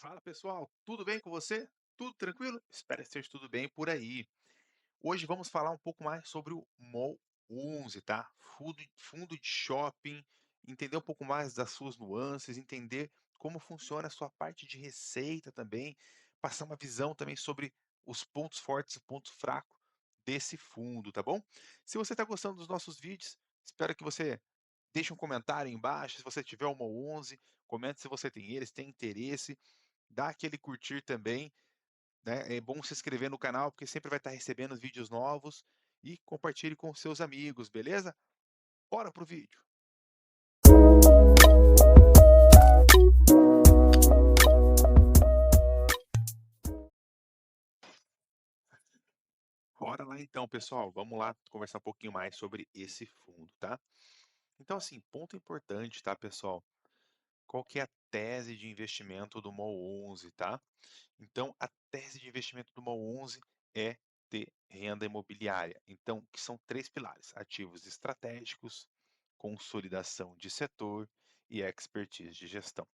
Fala pessoal, tudo bem com você? Tudo tranquilo? Espero que esteja tudo bem por aí. Hoje vamos falar um pouco mais sobre o Mall 11, tá? Fundo de shopping, entender um pouco mais das suas nuances, entender como funciona a sua parte de receita também, passar uma visão também sobre os pontos fortes e pontos fracos desse fundo, tá bom? Se você está gostando dos nossos vídeos, espero que você deixe um comentário aí embaixo, se você tiver o Mall 11, comente se você tem eles, tem interesse, dá aquele curtir também, né? É bom se inscrever no canal, porque sempre vai estar recebendo vídeos novos e compartilhe com seus amigos, beleza? Bora pro vídeo. Bora lá então, pessoal. Vamos lá conversar um pouquinho mais sobre esse fundo, tá? Então, assim, ponto importante, tá, pessoal? Qual que é a tese de investimento do MOL 11, tá? Então, a tese de investimento do MOL 11 é ter renda imobiliária. Então, que são três pilares: ativos estratégicos, consolidação de setor e expertise de gestão.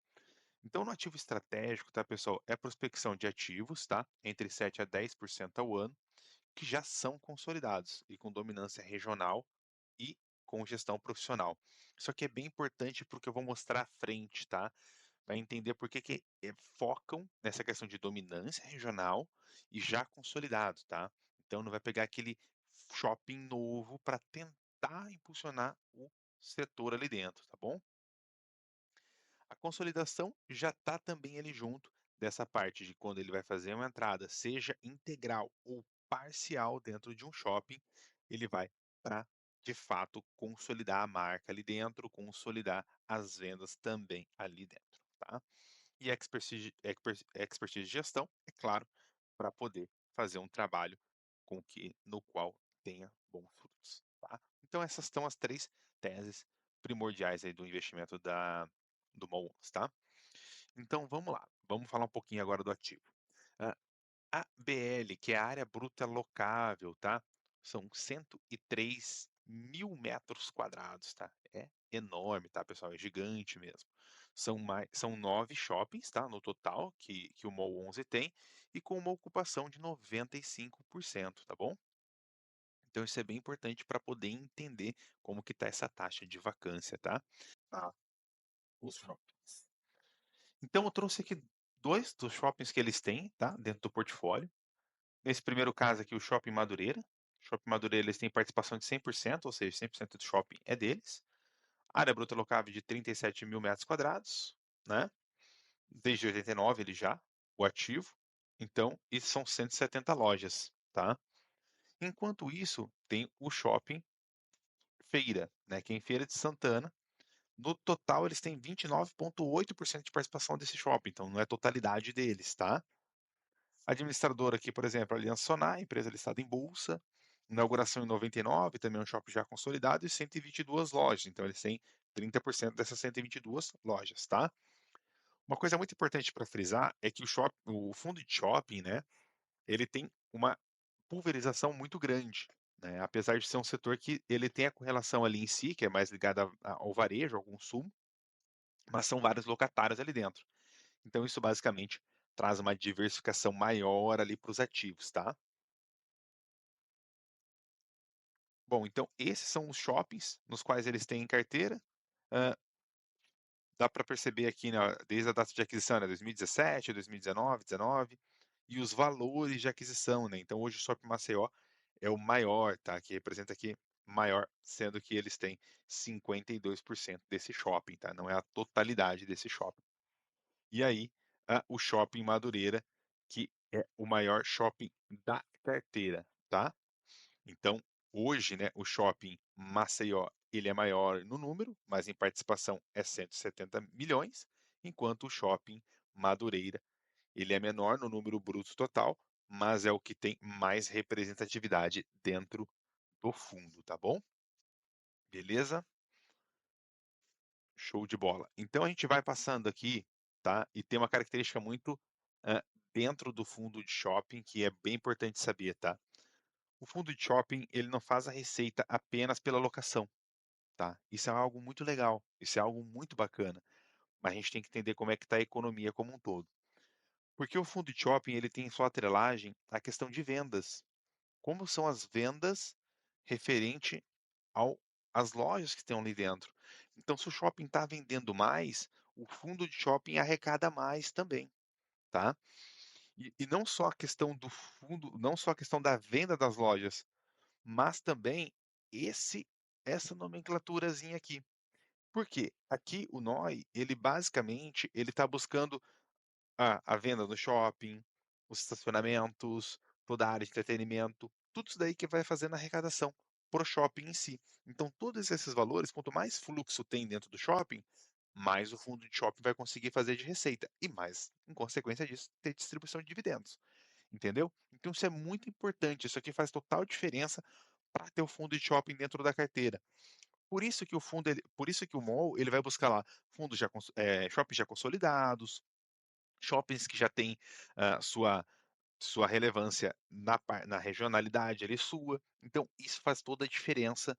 Então, no ativo estratégico, tá, pessoal, é prospecção de ativos, tá, entre 7 a 10% ao ano, que já são consolidados e com dominância regional e com gestão profissional. Isso aqui é bem importante porque eu vou mostrar à frente, tá? Vai entender por que focam nessa questão de dominância regional e já consolidado, tá? Então não vai pegar aquele shopping novo para tentar impulsionar o setor ali dentro, tá bom? A consolidação já está também ali junto dessa parte de quando ele vai fazer uma entrada, seja integral ou parcial dentro de um shopping, ele vai para de fato consolidar a marca ali dentro, consolidar as vendas também ali dentro, tá? E expertise de gestão, é claro, para poder fazer um trabalho no qual tenha bons frutos, tá? Então essas são as três teses primordiais aí do investimento do MOL 11, tá? Então vamos lá, vamos falar um pouquinho agora do ativo. Ah, a BL, que é a área bruta locável, tá? São 103 mil metros quadrados, tá? É enorme, tá, pessoal? É gigante mesmo. São 9 shoppings, tá? No total, que o Mall 11 tem, e com uma ocupação de 95%, tá bom? Então isso é bem importante para poder entender como que tá essa taxa de vacância, tá? Ah, os shoppings. Então eu trouxe aqui dois dos shoppings que eles têm, tá? Dentro do portfólio. Nesse primeiro caso aqui, o Shopping Madureira. Shopping Madureira, eles têm participação de 100%, ou seja, 100% do shopping é deles. Área bruta locável de 37 mil metros quadrados, né? Desde 89 ele já, o ativo. Então, isso são 170 lojas, tá? Enquanto isso, tem o Shopping Feira, né? Que é em Feira de Santana. No total, eles têm 29,8% de participação desse shopping, então não é a totalidade deles, tá? Administradora aqui, por exemplo, a Aliança Sonar, empresa listada em bolsa, inauguração em 99, também é um shopping já consolidado, e 122 lojas, então eles têm 30% dessas 122 lojas, tá? Uma coisa muito importante para frisar é que o fundo de shopping, né, ele tem uma pulverização muito grande, né? Apesar de ser um setor que ele tem a correlação ali em si, que é mais ligada ao varejo, ao consumo, mas são vários locatários ali dentro. Então isso basicamente traz uma diversificação maior ali para os ativos, tá? Bom, então esses são os shoppings nos quais eles têm em carteira. Ah, dá para perceber aqui, né, desde a data de aquisição, né, 2017, 2019, 19, e os valores de aquisição, né? Então hoje o Shopping Maceió é o maior, tá? Que representa aqui maior, sendo que eles têm 52% desse shopping, tá? Não é a totalidade desse shopping. E aí, o Shopping Madureira, que é o maior shopping da carteira, tá? Então, hoje, né, o Shopping Maceió, ele é maior no número, mas em participação é 170 milhões, enquanto o Shopping Madureira, ele é menor no número bruto total, mas é o que tem mais representatividade dentro do fundo, tá bom? Beleza? Show de bola. Então a gente vai passando aqui, tá? E tem uma característica muito ah, dentro do fundo de shopping que é bem importante saber, tá? O fundo de shopping, ele não faz a receita apenas pela locação, tá? Isso é algo muito legal, isso é algo muito bacana, mas a gente tem que entender como é que está a economia como um todo. Porque o fundo de shopping ele tem sua atrelagem à questão de vendas. Como são as vendas referente ao às lojas que estão ali dentro. Então, se o shopping está vendendo mais, o fundo de shopping arrecada mais também, tá? E não só a questão do fundo, não só a questão da venda das lojas, mas também esse essa nomenclaturazinha aqui. Por quê? Aqui o NOI, ele basicamente, ele está buscando a venda no shopping, os estacionamentos, toda a área de entretenimento, tudo isso daí que vai fazendo a arrecadação para o shopping em si. Então, todos esses valores, quanto mais fluxo tem dentro do shopping, mais o fundo de shopping vai conseguir fazer de receita e mais, em consequência disso, ter distribuição de dividendos, entendeu? Então, isso é muito importante. Isso aqui faz total diferença para ter o fundo de shopping dentro da carteira. Por isso que o fundo, por isso que o mall, ele vai buscar lá fundos já, shoppings já consolidados, shoppings que já têm sua relevância na regionalidade ali sua. Então, isso faz toda a diferença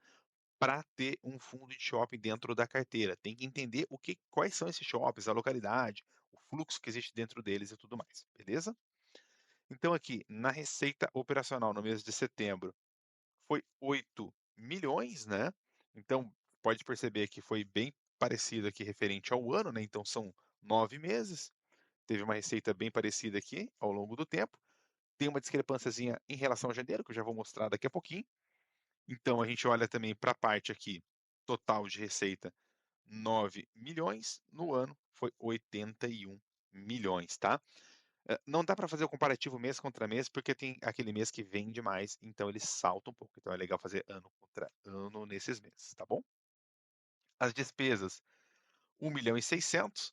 para ter um fundo de shopping dentro da carteira. Tem que entender quais são esses shoppings, a localidade, o fluxo que existe dentro deles e tudo mais, beleza? Então, aqui, na receita operacional no mês de setembro, foi 8 milhões, né? Então, pode perceber que foi bem parecido aqui referente ao ano, né? Então, são 9 meses. Teve uma receita bem parecida aqui ao longo do tempo. Tem uma discrepânciazinha em relação a janeiro, que eu já vou mostrar daqui a pouquinho. Então, a gente olha também para a parte aqui, total de receita, 9 milhões, no ano foi 81 milhões, tá? Não dá para fazer o comparativo mês contra mês, porque tem aquele mês que vende mais, então ele salta um pouco. Então é legal fazer ano contra ano nesses meses, tá bom? As despesas, 1.600.000,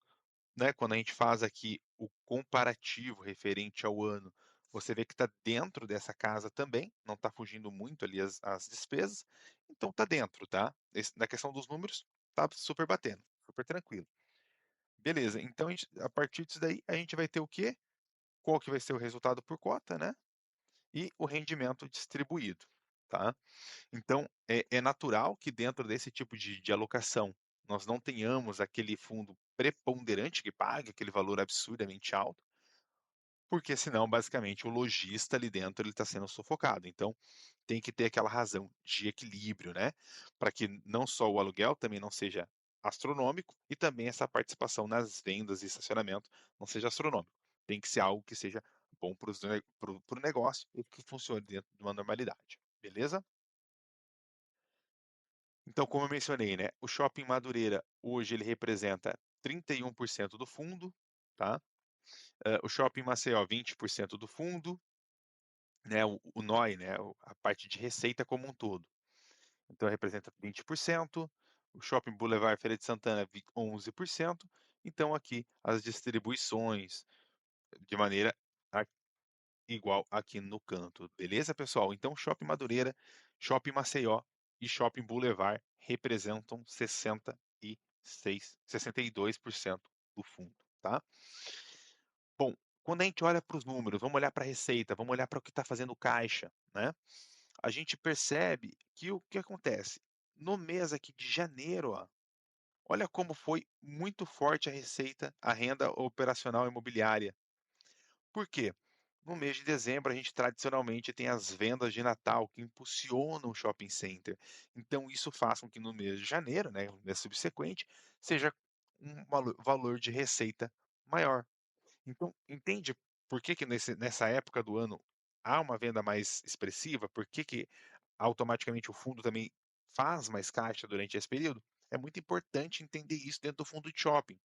né? Quando a gente faz aqui o comparativo referente ao ano, você vê que está dentro dessa casa também, não está fugindo muito ali as despesas, então está dentro, tá? Na questão dos números, tá super batendo, super tranquilo. Beleza, então a partir disso daí, a gente vai ter o quê? Qual que vai ser o resultado por cota, né? E o rendimento distribuído, tá? Então, é natural que dentro desse tipo de alocação nós não tenhamos aquele fundo preponderante que pague aquele valor absurdamente alto, porque senão, basicamente, o lojista ali dentro ele está sendo sufocado. Então, tem que ter aquela razão de equilíbrio, né? Para que não só o aluguel também não seja astronômico e também essa participação nas vendas e estacionamento não seja astronômico. Tem que ser algo que seja bom para o negócio e que funcione dentro de uma normalidade. Beleza? Então, como eu mencionei, né, o Shopping Madureira hoje ele representa 31% do fundo, tá? O Shopping Maceió 20% do fundo, né, o NOI, né, a parte de receita como um todo. Então representa 20%, o Shopping Boulevard Feira de Santana 11%, então aqui as distribuições de maneira igual aqui no canto, beleza, pessoal? Então, Shopping Madureira, Shopping Maceió e Shopping Boulevard representam 62% do fundo, tá? Bom, quando a gente olha para os números, vamos olhar para a receita, vamos olhar para o que está fazendo caixa, né? A gente percebe que o que acontece? No mês aqui de janeiro, ó, olha como foi muito forte a receita, a renda operacional imobiliária. Por quê? No mês de dezembro, a gente tradicionalmente tem as vendas de Natal que impulsionam o shopping center. Então, isso faz com que no mês de janeiro, né, o mês subsequente, seja um valor de receita maior. Então, entende por que, que nessa época do ano há uma venda mais expressiva? Por que, que automaticamente o fundo também faz mais caixa durante esse período? É muito importante entender isso dentro do fundo de shopping.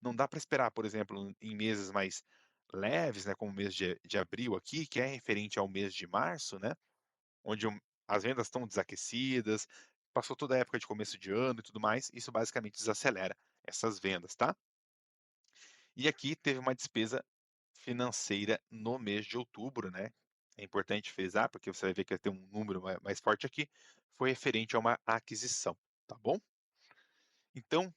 Não dá para esperar, por exemplo, em meses mais leves, né, como o mês de abril aqui, que é referente ao mês de março, né, onde as vendas estão desaquecidas, passou toda a época de começo de ano e tudo mais, isso basicamente desacelera essas vendas, tá? E aqui teve uma despesa financeira no mês de outubro, né? É importante frisar, porque você vai ver que vai ter um número mais forte aqui, foi referente a uma aquisição, tá bom? Então,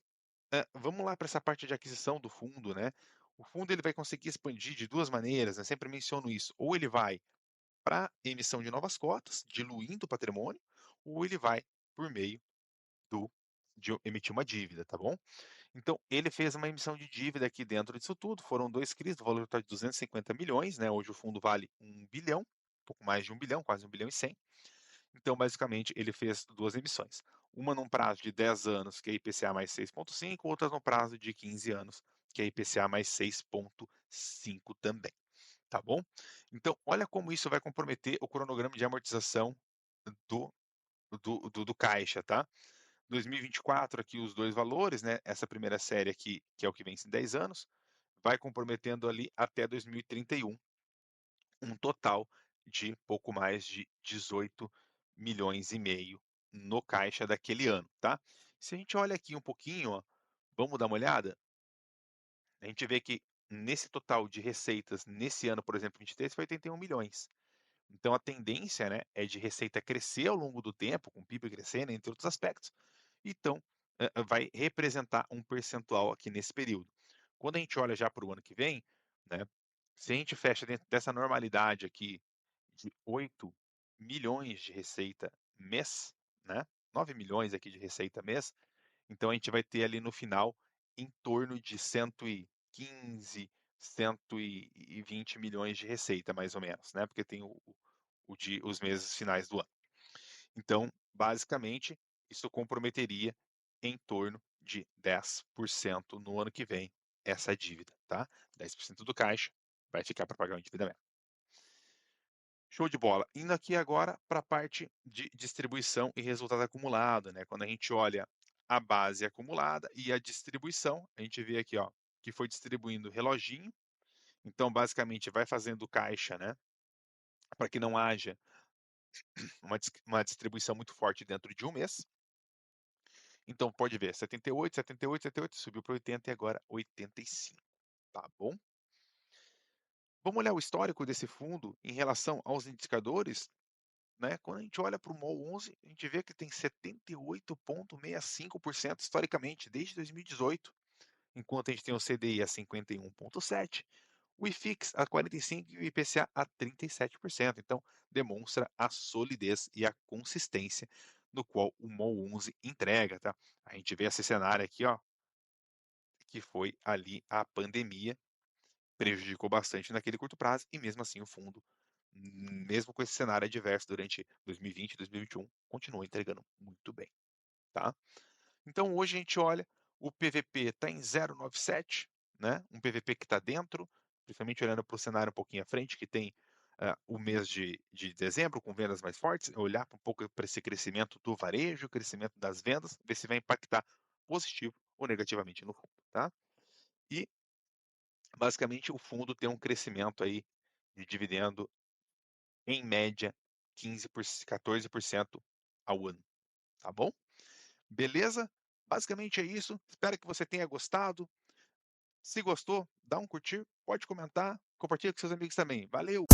vamos lá para essa parte de aquisição do fundo, né? O fundo ele vai conseguir expandir de duas maneiras, né? Sempre menciono isso. Ou ele vai para emissão de novas cotas, diluindo o patrimônio, ou ele vai por meio do de emitir uma dívida, tá bom? Então, ele fez uma emissão de dívida aqui dentro disso tudo, foram 2 CRIs, o valor total de 250 milhões, né? Hoje o fundo vale 1 bilhão, um pouco mais de 1 bilhão, quase 1 bilhão e 100. Então, basicamente, ele fez 2 emissões. Uma num prazo de 10 anos, que é IPCA mais 6,5, outra no prazo de 15 anos, que é IPCA mais 6,5 também, tá bom? Então, olha como isso vai comprometer o cronograma de amortização do, do caixa, tá? 2024, aqui os dois valores, né? Essa primeira série aqui, que é o que vence em 10 anos, vai comprometendo ali até 2031, um total de pouco mais de 18 milhões e meio no caixa daquele ano, tá? Se a gente olha aqui um pouquinho, ó, vamos dar uma olhada, a gente vê que nesse total de receitas, nesse ano, por exemplo, 23, foi 81 milhões. Então a tendência, né, é de receita crescer ao longo do tempo, com o PIB crescendo, entre outros aspectos. Então, vai representar um percentual aqui nesse período. Quando a gente olha já para o ano que vem, né, se a gente fecha dentro dessa normalidade aqui de 8 milhões de receita mês, né, 9 milhões aqui de receita mês, então a gente vai ter ali no final em torno de 115, 120 milhões de receita, mais ou menos, né? Porque tem os meses finais do ano. Então, basicamente, isso comprometeria em torno de 10% no ano que vem essa dívida, tá? 10% do caixa vai ficar para pagar o endividamento. Show de bola. Indo aqui agora para a parte de distribuição e resultado acumulado, né? Quando a gente olha a base acumulada e a distribuição, a gente vê aqui, ó, que foi distribuindo reloginho. Então, basicamente, vai fazendo caixa, né? Para que não haja uma distribuição muito forte dentro de um mês. Então, pode ver, 78, 78, 78, subiu para 80 e agora 85, tá bom? Vamos olhar o histórico desse fundo em relação aos indicadores, né? Quando a gente olha para o MOL 11, a gente vê que tem 78,65% historicamente, desde 2018, enquanto a gente tem o CDI a 51,7%, o IFIX a 45% e o IPCA a 37%. Então, demonstra a solidez e a consistência no qual o MOL 11 entrega, tá? A gente vê esse cenário aqui, ó, que foi ali a pandemia, prejudicou bastante naquele curto prazo, e mesmo assim o fundo, mesmo com esse cenário adverso durante 2020 e 2021, continuou entregando muito bem, tá? Então hoje a gente olha, o PVP está em 0,97, né? Um PVP que está dentro, principalmente olhando para o cenário um pouquinho à frente, que tem o mês de dezembro com vendas mais fortes, olhar um pouco para esse crescimento do varejo, crescimento das vendas, ver se vai impactar positivo ou negativamente no fundo, tá? E basicamente o fundo tem um crescimento aí de dividendo em média 14% ao ano, tá bom? Beleza? Basicamente é isso. Espero que você tenha gostado. Se gostou, dá um curtir, pode comentar, compartilha com seus amigos também. Valeu!